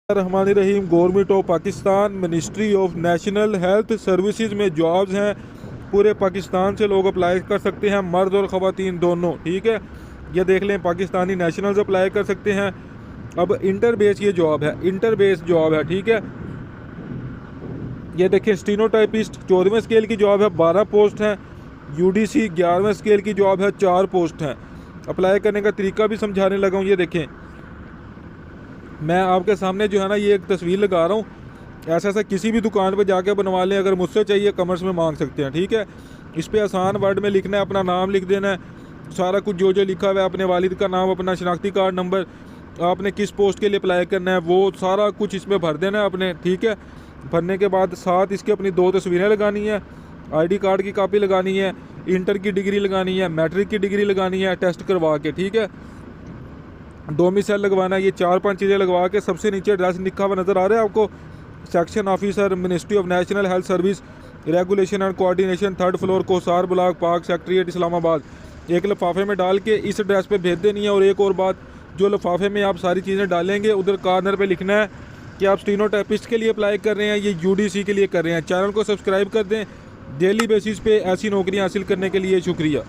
रहमानिर्रहीम। Government of Pakistan, ministry of national health services में jobs हैं। पूरे पाकिस्तान से लोग अप्लाई कर सकते हैं, मर्द और ख़वातीन दोनों। ठीक है, ये देख लें, पाकिस्तानी नेशनल्स अप्लाई कर सकते हैं। अब इंटर बेस ये जॉब है, इंटर बेस जॉब है। ठीक है, ये देखें, स्टीनोटाइपिस्ट 14वें स्केल की जॉब है, 12 पोस्ट हैं। यूडीसी 11वें स्केल की जॉब है, 4 पोस्ट हैं। अप्लाई करने का तरीका भी समझाने लगा हूँ। ये देखें, मैं आपके सामने जो है ना, ये एक तस्वीर लगा रहा हूँ। ऐसा ऐसा किसी भी दुकान पर जाके बनवा लें, अगर मुझसे चाहिए कमर्स में मांग सकते हैं। ठीक है, इस पर आसान वर्ड में लिखना है, अपना नाम लिख देना है, सारा कुछ जो जो लिखा हुआ है, अपने वालिद का नाम, अपना शनाख्ती कार्ड नंबर, आपने किस पोस्ट के लिए अप्लाई करना है, वो सारा कुछ इसमें भर देना है अपने। ठीक है, भरने के बाद साथ इसके अपनी 2 तस्वीरें लगानी है, आईडी कार्ड की कॉपी लगानी है, इंटर की डिग्री लगानी है, मैट्रिक की डिग्री लगानी है टेस्ट करवा के। ठीक है, डोमिसाइल लगवाना है। ये 4-5 चीज़ें लगवा के सबसे नीचे एड्रेस लिखा हुआ नज़र आ रहा है आपको, section officer, ministry of national health service, regulation and coordination, 3rd floor, Kohsar block, Pak secretariat, Islamabad. एक लिफाफे में डाल के इस एड्रेस पे भेज देनी है। और एक और बात, जो लिफाफे में आप सारी चीज़ें डालेंगे, उधर कॉर्नर पे लिखना है कि आप स्टीनोटाइपिस्ट के लिए अप्लाई कर रहे हैं, ये यूडीसी के लिए कर रहे हैं। चैनल को सब्सक्राइब कर दें। डेली बेसिस पे ऐसी नौकरियाँ हासिल करने के लिए शुक्रिया।